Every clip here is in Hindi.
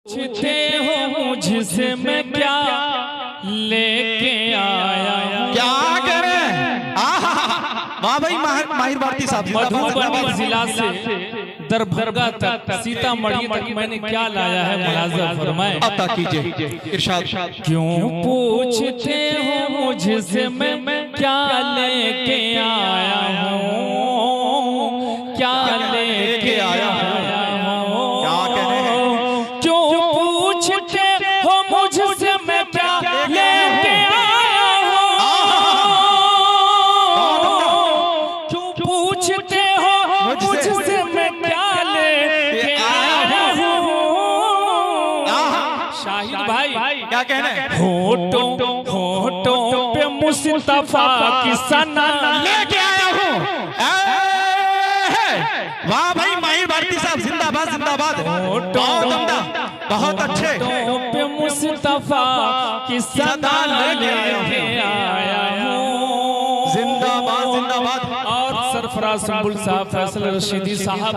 पूछते हो मुझसे मैं क्या लेके आया, क्या करें? वाह भाई माहिर भारती साहब। मधुबनी जिला से दरभंगा तक सीतामढ़ी तक मैंने क्या लाया है मुलाजा फरमाए। अता कीजिए इरशाद। क्यों पूछते हो मुझसे मैं क्या लेके आया हूँ, क्या लेके आया हूँ। क्या कह रहे हैं? क्यों पूछते हो मुझसे मैं क्या लेके आया हूँ, क्यों पूछते हो मुझसे मैं क्या लेके आया हूँ। शाहिद भाई क्या कहना है? होठों पे मुस्तफा की सना लेके आया हूँ। वाह भाई माहिर भारती साहब, जिंदाबाद जिंदाबाद। बहुत उम्दा, बहुत अच्छे। पे मुस्तफा की सना लेके आया हूँ। जिंदाबाद जिंदाबाद। और सरफराज सुंबुल साहब, फैसल रशीदी साहब,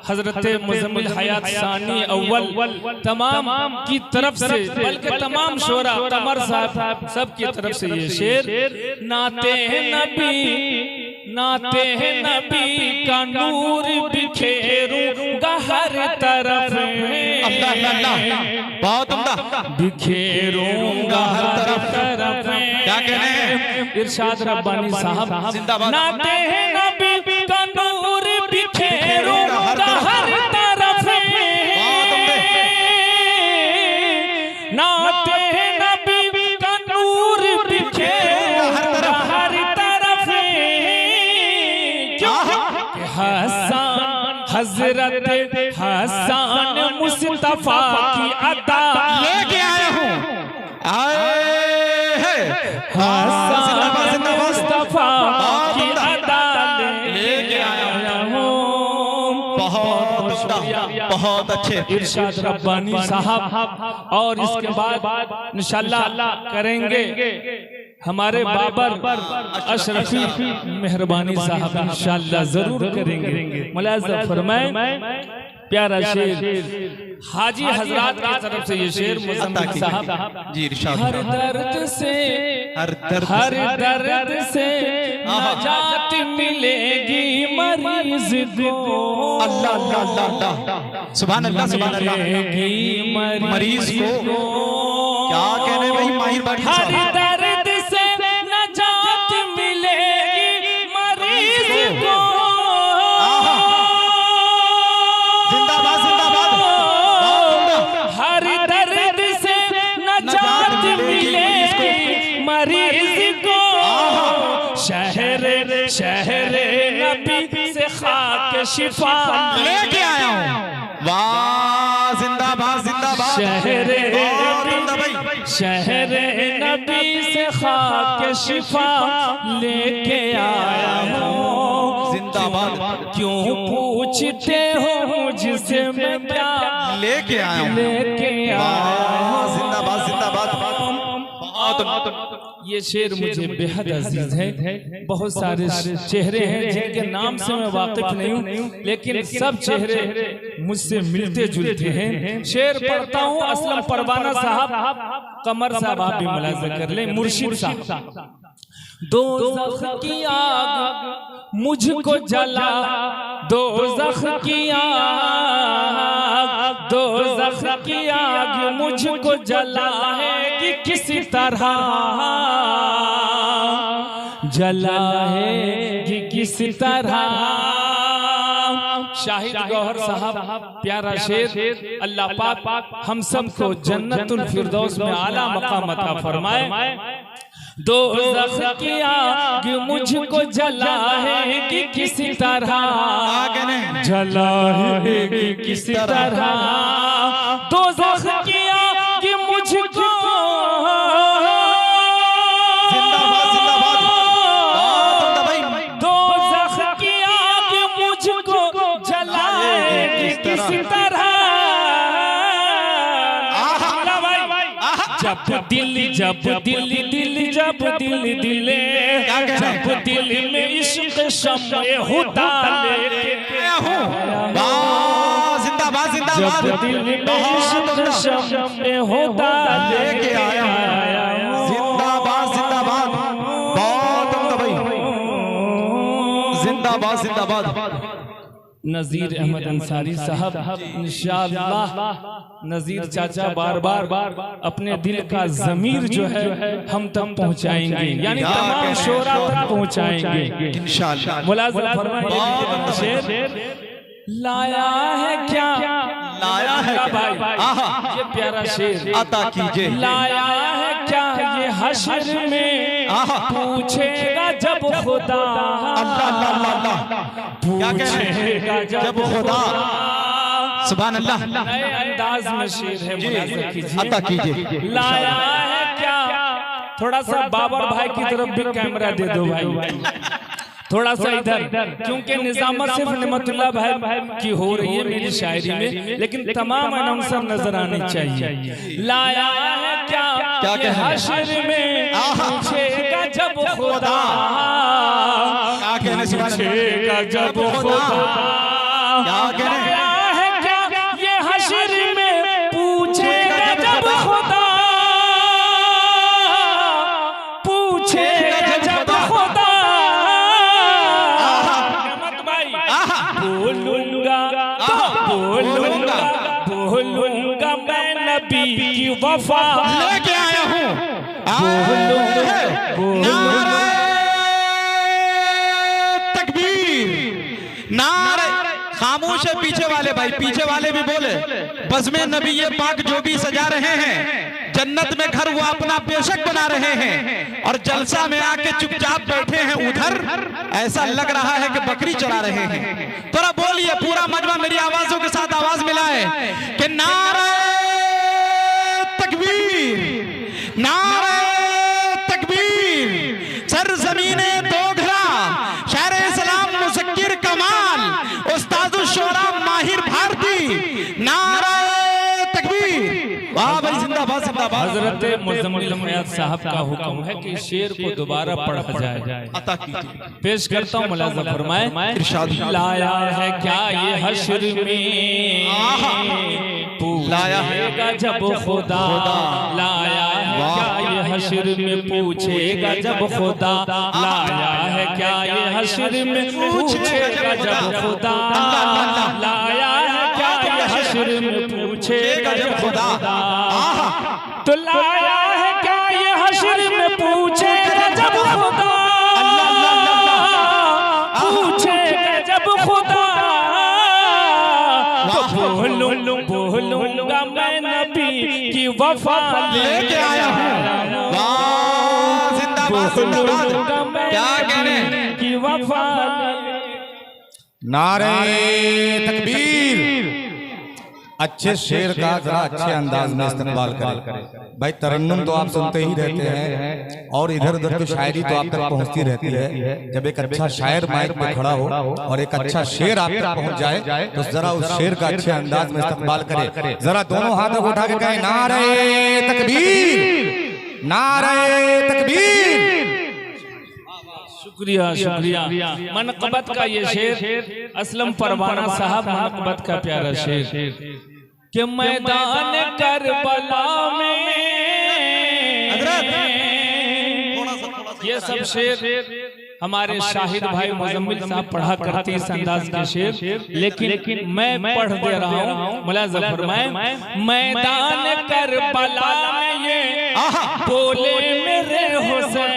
हजरत मुजम्मिल हयात सानी अव्वल तमाम की तरफ से, बल्कि तमाम शोरा कमर साहब सब की तरफ से ये शेर। नाते नबी का नूर बिखेरूंगा हर तरफ, अल्लाह अल्लाह, बहुत उम्दा। बिखेरूंगा हर तरफ। क्या कहने हैं? इरशाद रब्बानी साहब, जिंदाबाद। नाते नबी का नूर बिखेरूंगा हर तरफ, नाते नबी का नूर बिखेरूंगा हर तरफ। क्यों? हजरत हसन मुस्तफा की अता लेके आया हूँ। हसन मुस्तफा की अता लेके आया हूँ। बहुत अच्छे। इरशाद रब्बानी साहब। और इसके बाद इंशाअल्लाह करेंगे हमारे बाबर अशरफी मेहरबानी साहब, इंशाअल्लाह जरूर करेंगे। मुलाजा फरमाए प्यारा शेर हाजी हजरात की तरफ से ये शेर मुजम्मिल साहब जी इरशाद। हर दर्द से नजात मिलेगी मरीज को। अल्लाह अल्लाह अल्लाह अल्लाह, सुभान अल्लाह सुभान अल्लाह। मरीज को क्या कहने भाई माहिर भारती हर साहब? दर्द से नजात मिलेगी मरीज को। जिंदाबाद जिंदाबाद। हर दर्द से नजात मिलेगी मरीज को। शहर नबी से खाक शिफा लेके आया हूँ। वाह जिंदाबाद जिंदाबाद। शहर नबी से खाक शिफा लेके आया हूँ। जिंदाबाद। क्यों पूछते हो मुझसे मैं क्या लेके आया हूँ। लेके आया। जिंदाबाद जिंदाबाद। ये शेर मुझे बेहद अजीज है। बहुत सारे चेहरे हैं जिनके नाम से मैं वाकिफ नहीं हूँ, लेकिन सब चेहरे मुझसे मिलते जुलते हैं। शेर पढ़ता हूँ असलम परवाना साहब, कमर साहब आप भी मुलाजा कर ले, मुर्शिद साहब। दोज़ख की आग मुझको जला, दोज़ख की आग, दोज़ख की आग मुझको जला है कि किसी तरह जला है कि किसी तरह। शाहिद गौहर साहब प्यारा शेर। अल्लाह पाक हम सबको जन्नतुल फिरदौस में आला मकाम अता फरमाए। दोज़ख की आग मुझको जला है कि किसी तरह जला है कि किसी तरह। दोज़ख की आग मुझको किसी तरह। जब दिल में इश्क शम्मे होता लेके जिंदाबाद जिंदाबाद होता लेके आया जिंदाबाद जिंदाबाद बहुत उम्दा भाई जिंदाबाद जिंदाबाद नजीर अहमद अंसारी साहब इंशाअल्लाह नजीर चाचा बार बार अपने दिल का ज़मीर जो है हम तक पहुंचाएंगे यानी तमाम शोरा तक पहुंचाएंगे इंशाअल्लाह। मुलाज़ा फरमाइए शेर लाया है क्या लाया है भाई ये प्यारा शेर अता कीजिए लाया है क्या ये हश्र में पूछेगा जब खुदा अल्लाह अल्लाह अल्लाह क्या कह रहे हैं जब खुदा सुभान अल्लाह नए अंदाज में शेर है मुलाज़ा कीजिए अता कीजिए लाया है क्या थोड़ा सा बाबर भाई की तरफ भी कैमरा दे दो भाई थोड़ा सा इधर क्योंकि निजामत सिर्फ निमतुल्लाह भाई की हो रही है मेरी शायरी में लेकिन तमाम अनाउंसर नजर आने चाहिए लाया है क्या ये हश्र में पूछेगा जब खुदा क्या कहने पूछेगा जब खुदा क्या कहने है क्या ये हश्र में पूछेगा जब खुदा पूछेगा जब खुदा बोलूंगा मैं नबी की वफा लेके आया हूँ तकबीर नारे खामोश है पीछे वाले भाई पीछे वाले भी बोले बज़्मे नबी ये पाक जो भी सजा रहे हैं जन्नत में घर वो अपना बेशक बना रहे हैं और जलसा में आके चुपचाप बैठे हैं उधर ऐसा लग रहा है कि बकरी चढ़ा रहे हैं। थोड़ा बोलिए पूरा मजमा मेरी आवाजों के साथ आवाज मिलाए कि नारे तकबीर नारे तकबीर सरजमीने दोगरा शहर इस्लाम मुज़क्किर कमाल उस्तादुश शोरा माहिर भारती नारे तकबीर वाह भाई जिंदाबाद जिंदाबाद। हजरत मुज़म्मिल हयात साहब का हुक्म है कि शेर को दोबारा पढ़ा जाए अता कीजिए पेश करता हूँ मुलाज़ा फरमाए इरशाद लाया है क्या ये हश्र में लाया पूछेगा जब खुदा लाया है क्या ये हश्र में पूछेगा जब खुदा लाया है क्या ये हश्र में पूछेगा जब खुदा लाया है क्या ये हश्र में पूछेगा जब खुदा तो लाया है क्या ये हश्र में पूछेगा जब खुदा पूछेगा जब खुदा तो बोलूंगा मैं नबी की वफा लेके आया हूँ जिंदाबाद जिंदाबाद क्या कहने की वफा नारे तकबीर अच्छे शेर का जरा अच्छे अंदाज में इस्तेमाल करें भाई तरन्नुम तो आप सुनते ही रहते हैं और इधर उधर की शायरी तो आप तक पहुंचती रहती है जब एक अच्छा शायर माइक पे खड़ा हो और एक अच्छा शेर आप तक पहुंच जाए तो जरा उस शेर का अच्छे अंदाज में इस्तेमाल करें जरा दोनों हाथों को उठा के कहें नारे तकबीर नारे तकबीर। शुक्रिया शुक्रिया मनक़बत का ये शेर असलम परवाना साहब मनक़बत का प्यारा शेर कि मैदान करबला में ये सब शेर हमारे शाहिद भाई मुज़म्मिल साहब पढ़ा करते इस अंदाज के शेर लेकिन मैं पढ़ दे रहा हूँ मुलाज़ा फरमाए मैदान करबला में ये बोले मेरे हुसैन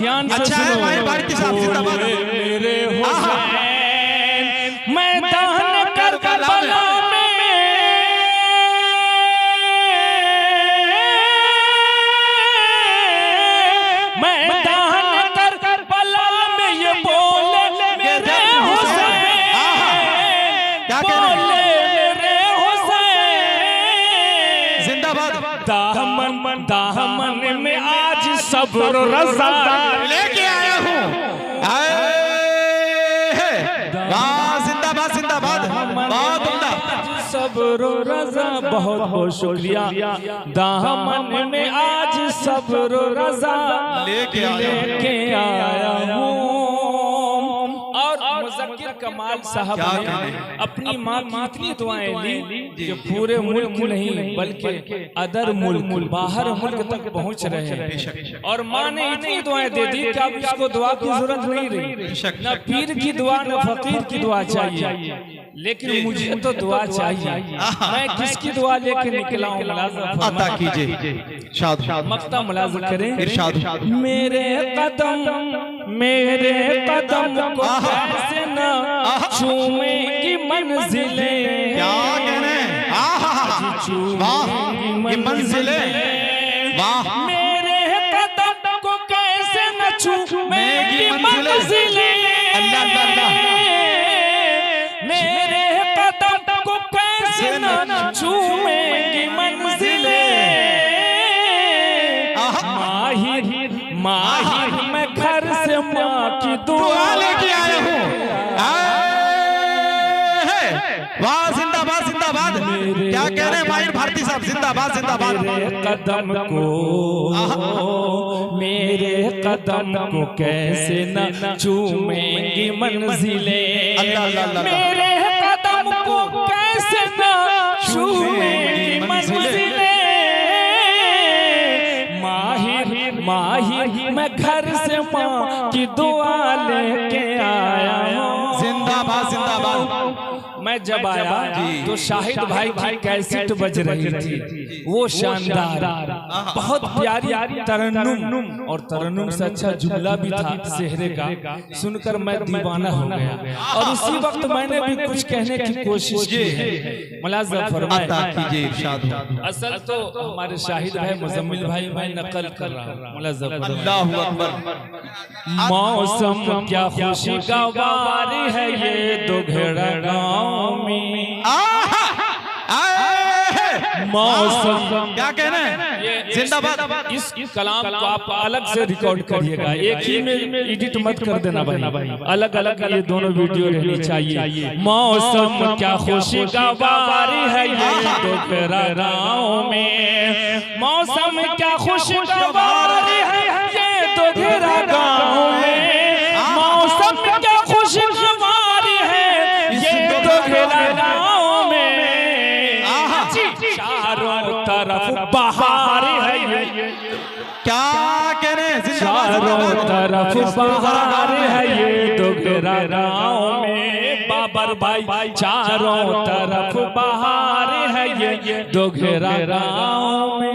ध्यान से सुनो मेरे हुसैन मैदान करबला में मैदान करबला में ये बोले मेरे हुसैन बोले मेरे हुसैन जिंदाबाद दामन में आज सब्र रज़ा लेके आया हूँ जिंदाबाद जिंदाबाद बहुत उम्दा सब्र रज़ा बहुत बहुत शुक्रिया दामन में आज सब्र रज़ा लेके आया हूँ और मुज़क्किर क्या कमाल साहब ने अपनी माँ की इतनी दुआएं ली कि पूरे मुल्क नहीं बल्कि अदर मुल्क बाहर मुल्क तक पहुंच रहे हैं। और माँ ने इतनी दुआएं दे दी कि अब इसको दुआ की जरूरत नहीं रही, न पीर की दुआ न फकीर की दुआ चाहिए, लेकिन मुझे तो दुआ चाहिए। मैं किसकी दुआ लेके निकला हूँ? अता कीजिए शाद मक्ता मुलाज़ा करें। इरशाद मेरे कदम को कैसे न चूमेंगी मंजिलें। क्या कहने, वाह ये मंजिलें, वाह मेरे कदम को कैसे न चूमेंगी मंजिलें। अल्लाह अल्लाह, मेरे कदम को कैसे न चूमेंगी मंजिलें। माहिर मैं घर से माँ की दुआ लेके आया हूँ। वाह जिंदाबाद जिंदाबाद, क्या कह रहे हैं माहिर भारती साहब, जिंदाबाद जिंदाबाद। मेरे कदम को कैसे न चूमेंगी मंजिलें। मेरे कदम को कैसे न चूमेंगी मंजिलें। माहिर मैं घर से माँ की दुआ लेके आया हूँ। जिंदाबाद जिंदाबाद। मैं जब आया तो शाहिद भाई की कैसेट बज रही थी, वो शानदार बहुत प्यारी तरन्नुम, और तरन्नुम से अच्छा जुमला भी था सेहरे का, सुनकर मैं दीवाना हो गया। और उसी वक्त मैंने भी कुछ कहने की कोशिश की है। मुलाज़ा फरमाएं। असल तो हमारे शाहिद भाई मुजम्मिल भाई मैं नकल कर रहा हूँ। मुलाज़ा अल्लाहु अकबर। मौसम क्या खुशी का वारी है ये दोघड़ा गाँव में। मौसम क्या कहना है, जिंदाबाद। इस कलाम को आप अलग से रिकॉर्ड करिएगा, एक ही में एडिट मत कर देना भाई, अलग अलग ये दोनों वीडियो रहनी चाहिए। मौसम क्या खुशी का वारी है ये दोघड़ा गाँव में। मौसम क्या खुशी का वारी है ये दोघड़ा गाँव में। मौसम क्या खुशी का वारी है ये दोघड़ा गाँव में। चारों तरफ बहार है ये, क्या कह रहे हैं, चारों तरफ बहार है ये दोघड़ा गाँव में। बाबर भाई चारों तरफ बहार है ये दोघड़ा गाँव में।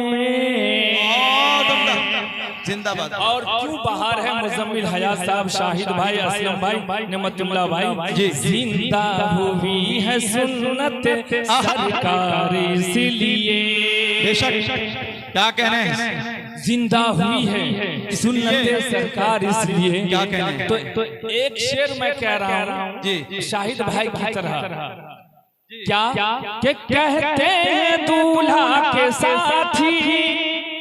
जिंदाबाद। और क्यों बाहर है मुजम्मिल हयात साहब, शाहिद भाई, असलम भाई, नेमतुल्लाह भाई, जिंदा हुई है सुन्नत सरकार इसलिए। बेशक, क्या कहने हैं, जिंदा हुई है सुन्नत सरकार इसलिए। क्या कहने, तो एक शेर मैं कह रहा हूँ जी शाहिद भाई की तरह, क्या कि कहते हैं दूल्हा के साथी,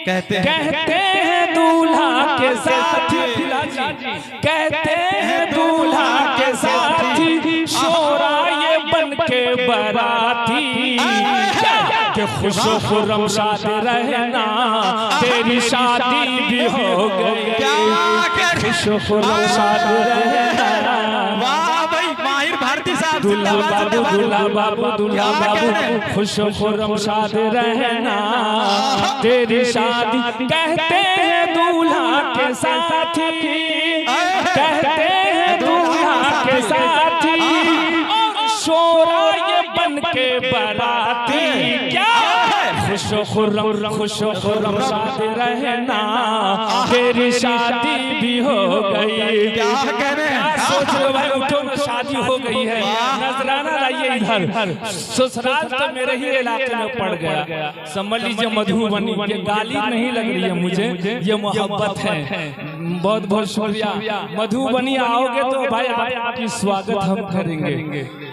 कहते हैं दूल्हा के साथी, कहते हैं दूल्हा के साथी, शोरा ये बन के बराती, कि खुश खुर्रम शाद रहना तेरी शादी भी हो गई। खुश खुर्रम शाद रहना। वाह भाई माहिर भारती साहब, दूल्हा बाबू दूल्हा बाबू दूल्हा बाबू, खुश खुर्रम शाद रहना तेरी शादी। कहते हैं दूल्हा के साथी, कहते हैं दूल्हा के साथी, और शोरा ये बन के बराती, क्या खुश खुर्रम शाद रहना तेरी शादी भी हो गई। क्या कह रहे हैं, सोच लो भाई, उठो में शादी हो गई है, नजराना लाइए इधर। ससुराल तो मेरे ही इलाके में पड़ गया, समझ लीजिए मधुबनी। ये गाली नहीं लग रही है मुझे, ये मोहब्बत है। बहुत बहुत शुक्रिया। मधुबनी आओगे तो भाई आपकी स्वागत हम करेंगे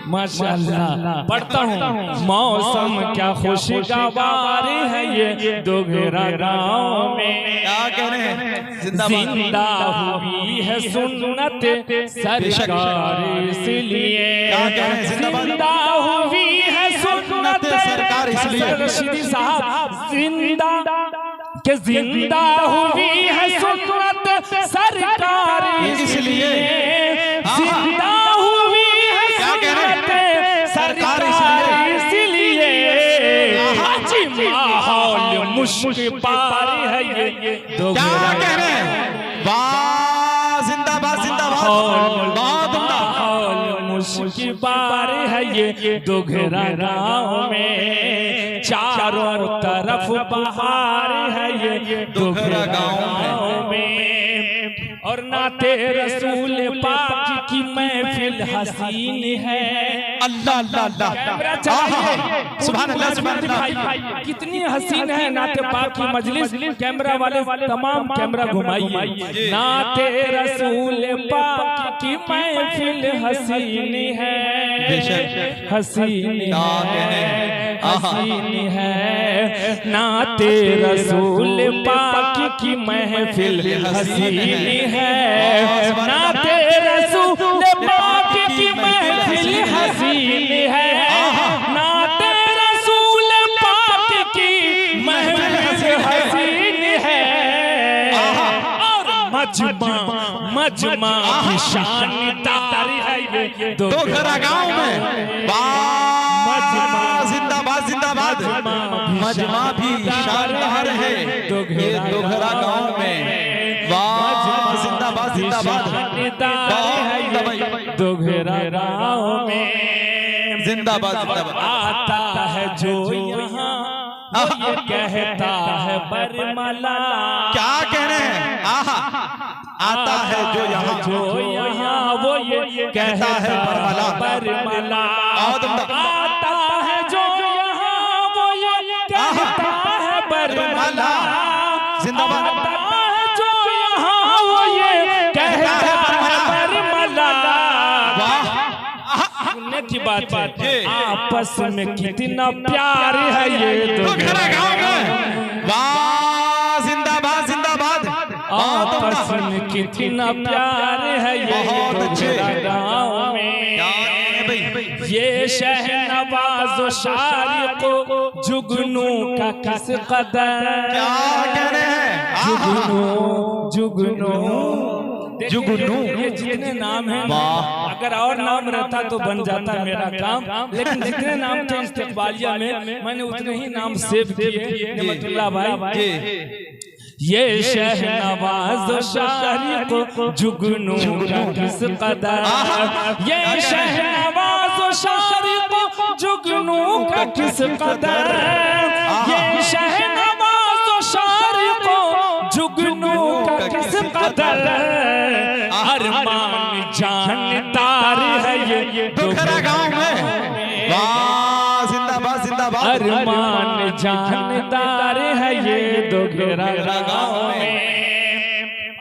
माशाअल्लाह। पढ़ता हूँ, मौसम क्या खुशी का वारी है ये दोघड़ा गाँव में। क्या कह रहे हैं, जिंदा हुई है सुन्नत सरकार इसलिए। जिंदा हुई है सुन्नत सरकार इसलिए। श्री साहब जिंदा के जिंदा हुई है सुन्नत सरकार इसलिए। जिंदा हुई है मुश्किल पारी है ये क्या कह रहे हैं? वाह जिंदाबाद जिंदाबाद, बहुत उम्दा। मुश्किल पार है ये दोघरा गाँव में, चारों तरफ बहार है ये दोघरा गाँव में। और नाते रसूल पाक की महफिल हसीन है। अल्लाह अल्लाह अल्लाह, सुभान अल्लाह सुभान अल्लाह। कितनी हसीन है नाते पाक की मजलिस। कैमरा वाले तमाम कैमरा घुमाइए। नाते रसूल पाक की महफिल हसीन है, हसीन है, हसीन है। नाते रसूल पाक की महफिल हसीन है, नाते रसूल पाक की महफिल हसीन है, नाते रसूल पाक की महफिल हसीन है। और मजमा मजमा की शानदार है ये दोघरा गाँव में। वाह जिंदाबाद जिंदाबाद, मजमा भी शानदार है ये दोघरा गाँव में। वाह जिंदाबाद जिंदाबाद, दोघरा गाँव में जिंदाबाद जिंदाबाद। आता है जो यहाँ वो ये कहता है बरमला। क्या कह रहे हैं? आहा, आता है जो यहाँ वो ये कहता है बरमला, बरमला। आता है जो यहाँ वो ये कहता है बरमला, जिंदाबाद। की बात है आपस में कितना प्यार है ये दोघरा गाँव में। वाह जिंदाबाद जिंदाबाद, आपस में कितना प्यार है ये दोघरा गाँव में। ये शहनवाज शारी को जुगनू का किस कदर। क्या कह रहे हैं? जुगनू जुगनू जुगनू, ये जितने नाम हैं, अगर और नाम रहता तो बन जाता मेरा काम, लेकिन जितने नाम थे इस्तिकबालिया में मैंने उतने ही नाम सेव किए। नेमतुल्लाह भाई, ये शहनवाज शारी को जुगनू का किस कदर, ये शहनवाज शारी को जुगनू का किस कदर, ये शहनवाज शारी को जुगनू का किस कदर। अरमान जानदार है ये दोघरा गाँव में। वाह जिंदाबाद जिंदाबाद, अरमान जानदार है ये दोघरा गाँव में।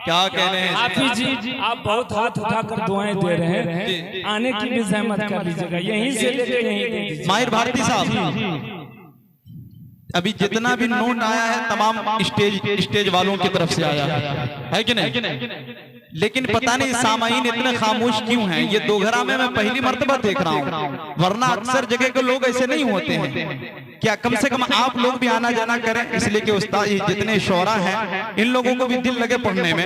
क्या कहने हैं? हाफिज जी आप बहुत हाथ उठाकर दुआएं दे रहे हैं, आने की भी जहमत कर लीजिएगा, यहीं से लेकर यहीं दे दीजिए। माहिर भारती साहब, अभी जितना भी नोट आया है तमाम स्टेज वालों की तरफ से आया है कि नहीं? लेकिन पता नहीं सामाईन इतने खामोश क्यों हैं। ये दोघरा में मैं पहली मर्तबा देख रहा हूँ, वरना अक्सर जगह के लोग ऐसे नहीं होते हैं। क्या कम से कम आप लोग भी आना जाना करें, इसलिए कि उस्ताद जितने शौरा हैं इन लोगों को भी दिल लगे पढ़ने में।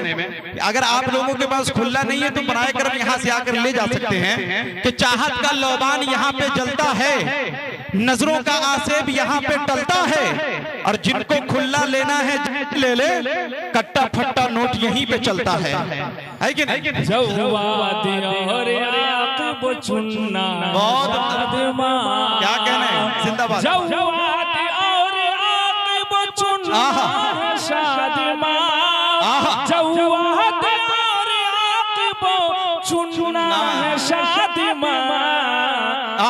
अगर आप लोगों के पास खुला नहीं है तो बनाए कर यहाँ से आकर ले जा सकते हैं कि चाहत का लोबान यहाँ पे जलता है, नजरों का आसेब यहाँ पे टलता है, और जिनको खुला लेना है ले ले, कट्टा फट्टा नोट यहीं पे चलता है कि नहीं? क्या कहना है? जिंदाबाद।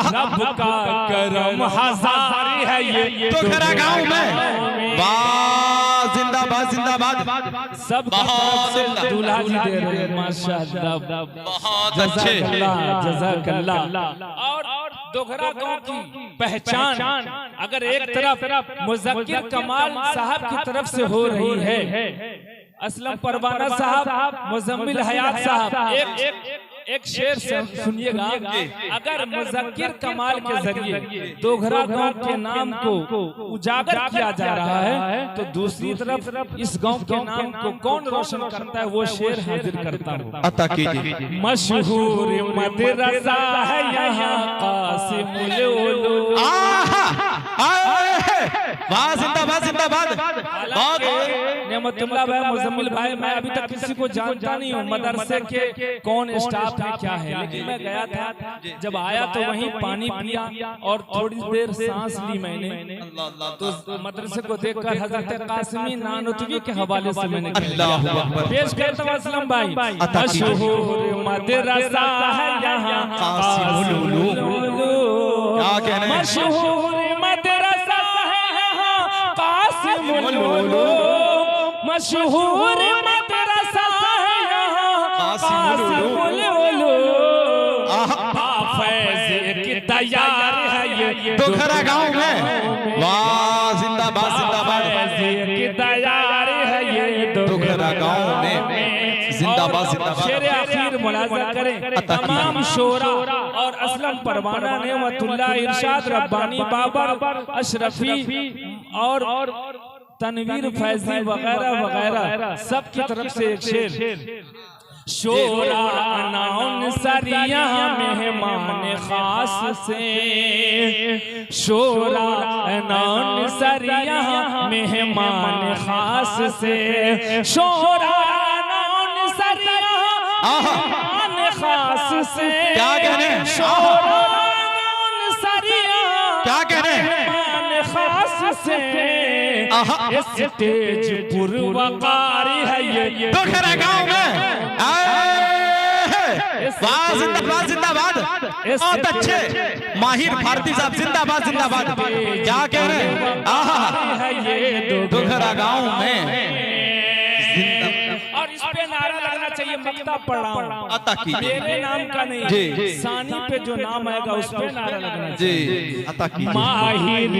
रब का करम हजार है ये दोघरा गाँव में। वाह जिंदाबाद जिंदाबाद, सब दूल्हा जी दे रहे हैं माशाअल्लाह, बहुत अच्छे, जज़ाकल्लाह। और दोघरा गाँव की पहचान अगर एक तरफ मुज़क्किर कमाल साहब की तरफ से हो रही है, असलम परवाना साहब, मुज़म्मिल हयात साहब, एक शेर सुनिएगा। अगर मुज़क्किर कमाल के जरिए दोघरा गाँव के नाम को उजागर किया जा रहा है तो दूसरी तरफ इस गाँव के नाम को कौन रोशन करता है, वो शेर हाजिर करता हूँ। अता कीजिए। मशहूर मदरसा है यहाँ कासिमुल उलूम। वाह जिंदाबाद जिंदाबाद, नेमतुल्लाह भाई, मुजम्मिल भाई, मैं अभी तक किसी को जानता नहीं हूँ मदरसे के कौन स्टाफ है क्या है, लेकिन मैं गया था, जब आया तो वहीं पानी पिया और थोड़ी देर सांस ली मैंने, तो मदरसे को देखकर हजरत कासिमी नानोतवी के हवाले से मैंने पेश करता हूँ असलम भाई। मशहूर मदरसा है यहाँ कासिमुल उलूम, मशहूर मदरसा है यहाँ कासिमुल उलूम, मशहूर मदरसा है यहाँ कासिमुल उलूम, फैज़ की तैयार है ये दोखरा गांव में, वाह जिंदाबाद जिंदाबाद, की तैयार है ये दोखरा गांव में, जिंदाबाद जिंदाबाद। शेर आखिर मुलाज़ा करें तमाम शोरा और असलम परवाना, नेमतुल्लाह, इरशाद रब्बानी, बाबर अशरफी और तनवीर फैजी वगैरह वगैरह सबकी तरफ से एक शेर। शोरा नाउन सरिया मेहमान खास से, शोरा नाउन सरिया मेहमान खास से, शोरा नाउन सरिया मेहमान खास से, क्या कह रहे हैं, शोरा नाउन सरिया क्या कह रहे हैं, मेहमान खास से, स्टेज पुरवकारी है ये दोखरा गांव में, वाह जिंदाबाद जिंदाबाद, बहुत अच्छे माहिर भारती साहब, जिंदाबाद जिंदाबाद। क्या कह रहे हैं, आहा दोखरा गांव में, और इस पे नारा लगना चाहिए, मक्ता पढ़ रहा हूं, अता कीजिए, मेरे नाम का नहीं जी, सानी पे जो नाम आएगा उस पे नारा लगना जी, चाहिए। अता कीजिए। माहिर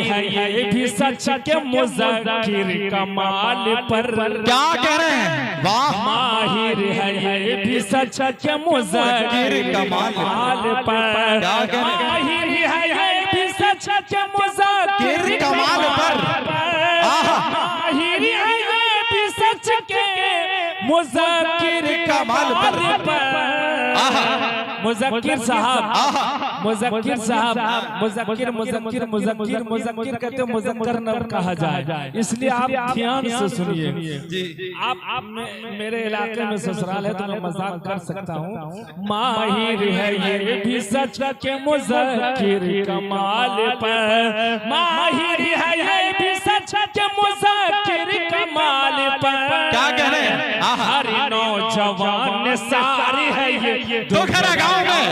है ये भी सच के मुज़क्किर कमाल पर, क्या कह रहे हैं, वाह माहिर है ये भी सच के मुज़क्किर कमाल पर, क्या कह रहे हैं, माहिर है ये भी सच के मुज़क्किर कमाल पर, माहिर है ये भी सच के मुज़क्किर कमाल पर। मुज़क्किर साहब, मुज़क्किर साहब, मुज़क्किर मुज़क्किर मुज़क्किर मुज़क्किर कहते मुज़क्कर न कहा जाए, इसलिए आप ध्यान से सुनिए। आप मेरे इलाके में ससुराल है तो मैं मजाक कर सकता हूँ। माहिर है ये भी सच के मुज़क्किर कमाल पर, माहिर है ये भी सच के मुज़क्किर कमाल पर। क्या कह रहे हैं, हर नौजवान सारी है ये दोखरा गांव में,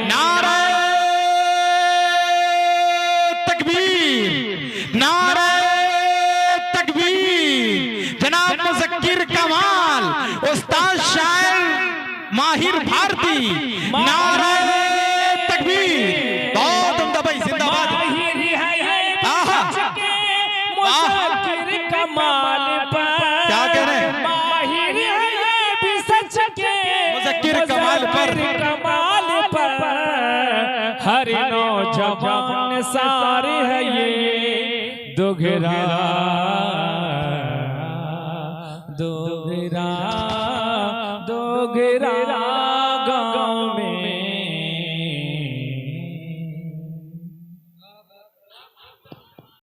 नारे तकबीर, नारे तकबीर, जनाब मुज़क्किर कमाल, उस्ताद शायर माहिर भारती, नारे तकबीर, बहुत उम्दा भाई, जिंदाबाद। मुज़क्किर कमाल पर, क्या कह रहे हैं, माहिर है ये भी सच के मुज़क्किर कमाल पर, हर नौजवान सारे है ये दोघरा दोघरा दोघरा